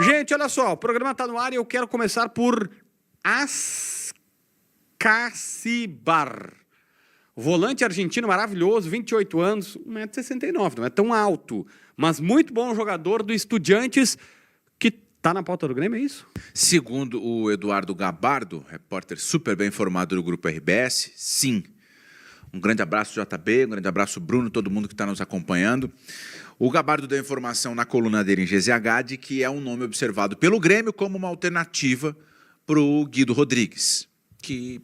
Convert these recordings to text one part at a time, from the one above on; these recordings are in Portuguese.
Gente, olha só, o programa está no ar e eu quero começar por Ascacibar. Volante argentino maravilhoso, 28 anos, 1,69 m, não é tão alto, mas muito bom jogador do Estudiantes, que está na pauta do Grêmio, é isso? Segundo o Eduardo Gabardo, repórter super bem informado do Grupo RBS, sim. Um grande abraço, JB, um grande abraço, Bruno, todo mundo que está nos acompanhando. O Gabardo deu informação na coluna dele em GZH de que é um nome observado pelo Grêmio como uma alternativa para o Guido Rodrigues, que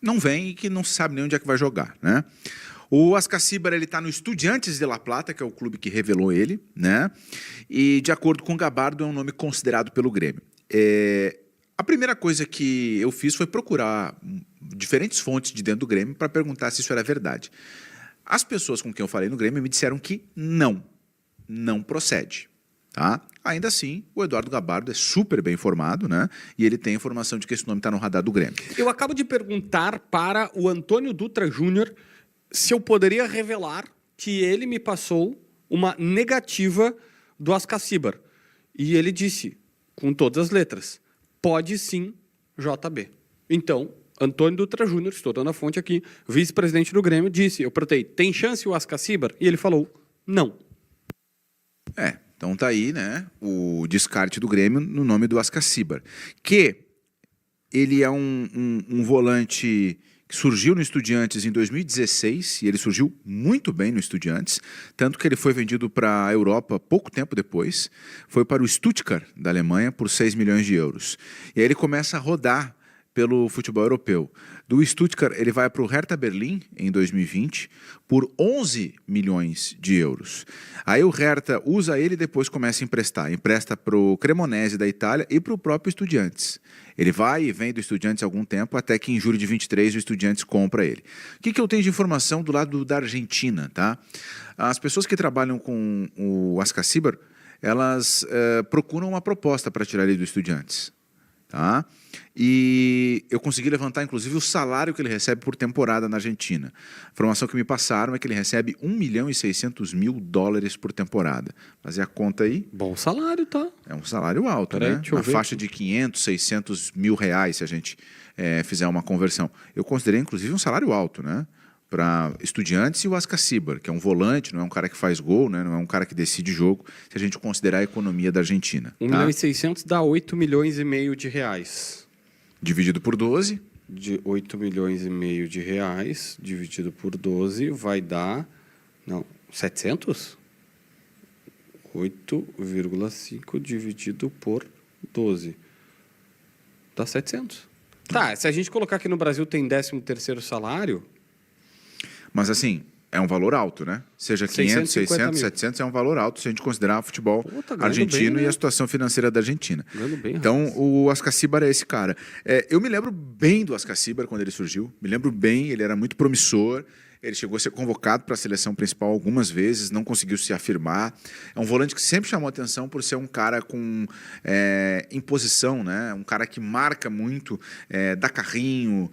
não vem e que não se sabe nem onde é que vai jogar, né? O Ascacibar, ele está no Estudiantes de La Plata, que é o clube que revelou ele, né? E, de acordo com o Gabardo, é um nome considerado pelo Grêmio. A primeira coisa que eu fiz foi procurar diferentes fontes de dentro do Grêmio para perguntar se isso era verdade. As pessoas com quem eu falei no Grêmio me disseram que não procede. Tá? Ainda assim, o Eduardo Gabardo é super bem informado, né? E ele tem informação de que esse nome está no radar do Grêmio. Eu acabo de perguntar para o Antônio Dutra Júnior se eu poderia revelar que ele me passou uma negativa do Ascacibar. E ele disse, com todas as letras, pode sim, JB. Então, Antônio Dutra Júnior, estou dando a fonte aqui, vice-presidente do Grêmio, disse, eu perguntei, tem chance o Ascacibar? E ele falou, não. Então tá aí, né, o descarte do Grêmio no nome do Ascacibar, que ele é um volante que surgiu no Estudiantes em 2016, e ele surgiu muito bem no Estudiantes, tanto que ele foi vendido para a Europa pouco tempo depois, foi para o Stuttgart, da Alemanha, por 6 milhões de euros. E aí ele começa a rodar pelo futebol europeu. Do Stuttgart, ele vai para o Hertha Berlim, em 2020, por 11 milhões de euros. Aí o Hertha usa ele e depois começa a emprestar. Empresta para o Cremonese da Itália e para o próprio Estudiantes. Ele vai e vem do Estudiantes há algum tempo, até que em julho de 23 o Estudiantes compra ele. O que eu tenho de informação do lado da Argentina? Tá? As pessoas que trabalham com o Ascacibar, elas procuram uma proposta para tirar ele do Estudiantes. Tá? E eu consegui levantar, inclusive, o salário que ele recebe por temporada na Argentina. A informação que me passaram é que ele recebe $1.600.000 por temporada. Fazer a conta aí. Bom salário, tá? É um salário alto, Peraí, né? Na faixa de 500, 600 mil reais, se a gente fizer uma conversão. Eu considerei, inclusive, um salário alto, né? Para Estudiantes e o Ascacibar, que é um volante, não é um cara que faz gol, né? Não é um cara que decide jogo, se a gente considerar a economia da Argentina. 1.600.000 dá 8,5 milhões de reais. Dividido por 12. De 8,5 milhões de reais, dividido por 12, vai dar... Não, 700? 8,5 dividido por 12. Dá 700. Tá, se a gente colocar que no Brasil tem 13º salário... Mas assim, é um valor alto, né? Seja 500, 600, 700, é um valor alto se a gente considerar o futebol argentino bem, né? E a situação financeira da Argentina. Então, o Ascacibar é esse cara. Eu me lembro bem do Ascacibar quando ele surgiu. Me lembro bem, ele era muito promissor. Ele chegou a ser convocado para a seleção principal algumas vezes, não conseguiu se afirmar. É um volante que sempre chamou atenção por ser um cara com imposição, né? Um cara que marca muito, dá carrinho,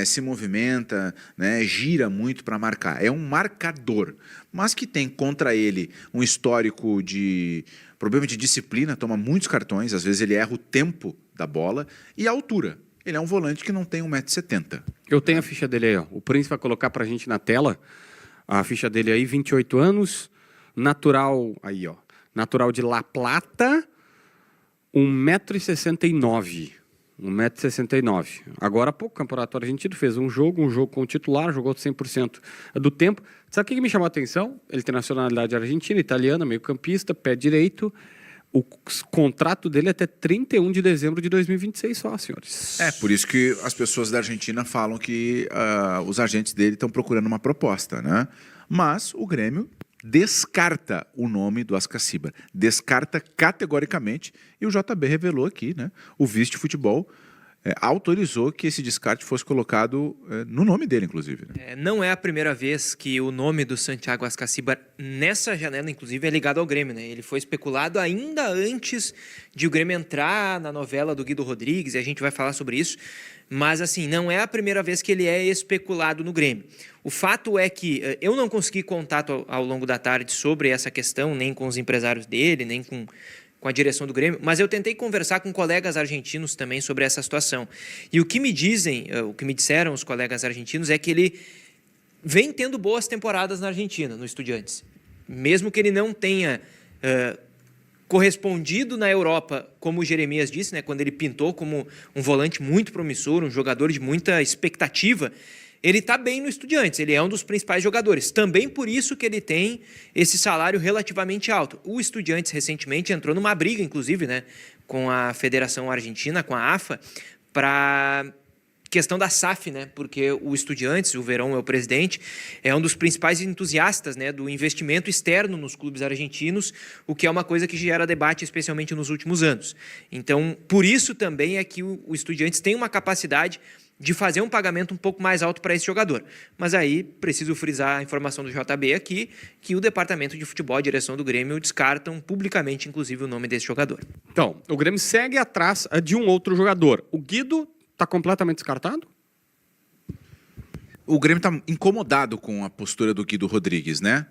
se movimenta, né? Gira muito para marcar. É um marcador, mas que tem contra ele um histórico de problema de disciplina, toma muitos cartões, às vezes ele erra o tempo da bola e a altura. Ele é um volante que não tem 1,70 m. Eu tenho a ficha dele aí, ó. O Príncipe vai colocar pra gente na tela. A ficha dele aí, 28 anos, natural, aí, ó. Natural de La Plata, 1,69 m. 1,69 m. Agora há pouco, o Campeonato Argentino fez um jogo com o titular, jogou 100% do tempo. Sabe o que me chamou a atenção? Ele tem nacionalidade argentina, italiana, meio-campista, pé direito. O contrato dele é até 31 de dezembro de 2026 só, senhores. Por isso que as pessoas da Argentina falam que os agentes dele estão procurando uma proposta, né? Mas o Grêmio descarta o nome do Ascacibar. Descarta categoricamente. E o JB revelou aqui, né? O vice de futebol autorizou que esse descarte fosse colocado no nome dele, inclusive. Né? Não é a primeira vez que o nome do Santiago Ascacibar, nessa janela, inclusive, é ligado ao Grêmio. Né? Ele foi especulado ainda antes de o Grêmio entrar na novela do Guido Rodrigues, e a gente vai falar sobre isso. Mas, assim, não é a primeira vez que ele é especulado no Grêmio. O fato é que eu não consegui contato ao longo da tarde sobre essa questão, nem com os empresários dele, nem com com a direção do Grêmio, mas eu tentei conversar com colegas argentinos também sobre essa situação. E o que me disseram os colegas argentinos é que ele vem tendo boas temporadas na Argentina, no Estudiantes. Mesmo que ele não tenha correspondido na Europa, como o Jeremias disse, né, quando ele pintou como um volante muito promissor, um jogador de muita expectativa, ele está bem no Estudiantes, ele é um dos principais jogadores. Também por isso que ele tem esse salário relativamente alto. O Estudiantes recentemente entrou numa briga, inclusive, né, com a Federação Argentina, com a AFA, para questão da SAF, né, porque o Estudiantes, o Verón é o presidente, é um dos principais entusiastas, né, do investimento externo nos clubes argentinos, o que é uma coisa que gera debate, especialmente nos últimos anos. Então, por isso também é que o Estudiantes tem uma capacidade de fazer um pagamento um pouco mais alto para esse jogador. Mas aí, preciso frisar a informação do JB aqui, que o departamento de futebol, a direção do Grêmio, descartam publicamente, inclusive, o nome desse jogador. Então, o Grêmio segue atrás de um outro jogador. O Guido está completamente descartado? O Grêmio está incomodado com a postura do Guido Rodrigues, né?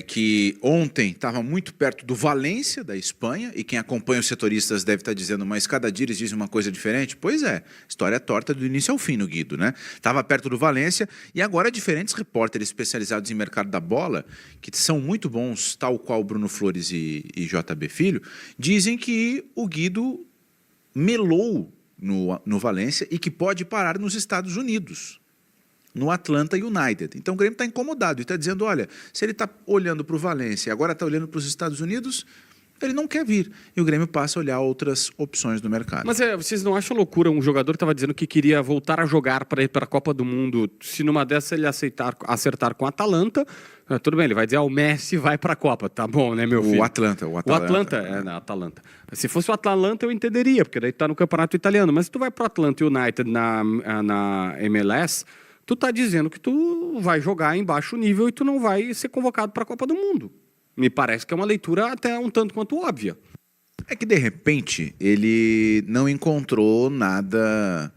Que ontem estava muito perto do Valência, da Espanha, e quem acompanha os setoristas deve estar dizendo, mas cada dia eles dizem uma coisa diferente. Pois é, história torta do início ao fim no Guido, né? Estava perto do Valência, e agora diferentes repórteres especializados em mercado da bola, que são muito bons, tal qual Bruno Flores e JB Filho, dizem que o Guido melou no Valência e que pode parar nos Estados Unidos, no Atlanta United. Então o Grêmio está incomodado e está dizendo, olha, se ele está olhando para o Valência e agora está olhando para os Estados Unidos, ele não quer vir. E o Grêmio passa a olhar outras opções do mercado. Mas vocês não acham loucura um jogador que estava dizendo que queria voltar a jogar para ir para a Copa do Mundo, se numa dessas ele acertar com a Atalanta, tudo bem, ele vai dizer, o Messi vai para a Copa, tá bom, né, meu filho? O Atlanta. O Atlanta, na Atalanta. Se fosse o Atalanta eu entenderia, porque daí tá no Campeonato Italiano, mas se tu vai para o Atlanta United na MLS, tu tá dizendo que tu vai jogar em baixo nível e tu não vai ser convocado para a Copa do Mundo. Me parece que é uma leitura até um tanto quanto óbvia. É que, de repente, ele não encontrou nada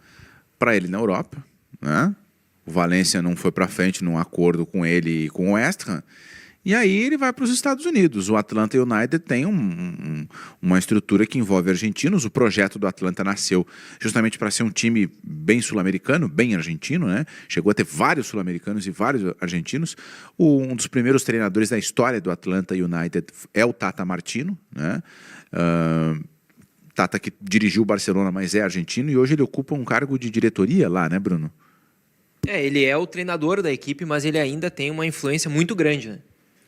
para ele na Europa, né? O Valência não foi para frente num acordo com ele e com o West Ham. E aí ele vai para os Estados Unidos. O Atlanta United tem uma estrutura que envolve argentinos. O projeto do Atlanta nasceu justamente para ser um time bem sul-americano, bem argentino, né? Chegou a ter vários sul-americanos e vários argentinos. Um dos primeiros treinadores da história do Atlanta United é o Tata Martino, né? Tata que dirigiu o Barcelona, mas é argentino, e hoje ele ocupa um cargo de diretoria lá, né, Bruno? Ele é o treinador da equipe, mas ele ainda tem uma influência muito grande, né?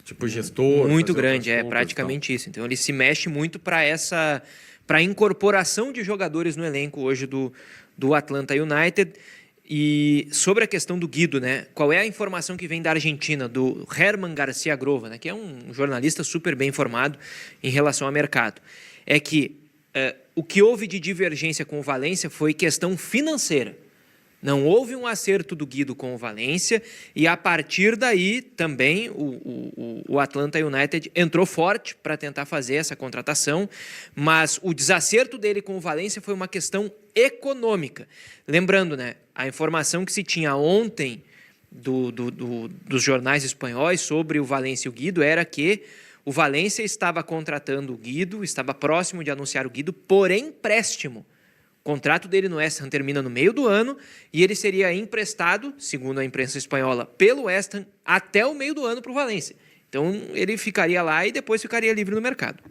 Tipo gestor. Muito grande, praticamente isso. Então ele se mexe muito para a incorporação de jogadores no elenco hoje do Atlanta United. E sobre a questão do Guido, né? Qual é a informação que vem da Argentina, do Herman Garcia Grova, né? Que é um jornalista super bem informado em relação ao mercado? É que o que houve de divergência com o Valência foi questão financeira. Não houve um acerto do Guido com o Valência e, a partir daí, também o Atlanta United entrou forte para tentar fazer essa contratação, mas o desacerto dele com o Valência foi uma questão econômica. Lembrando, né, a informação que se tinha ontem dos jornais espanhóis sobre o Valência e o Guido era que o Valência estava contratando o Guido, estava próximo de anunciar o Guido por empréstimo. O contrato dele no West Ham termina no meio do ano e ele seria emprestado, segundo a imprensa espanhola, pelo West Ham até o meio do ano para o Valência. Então ele ficaria lá e depois ficaria livre no mercado.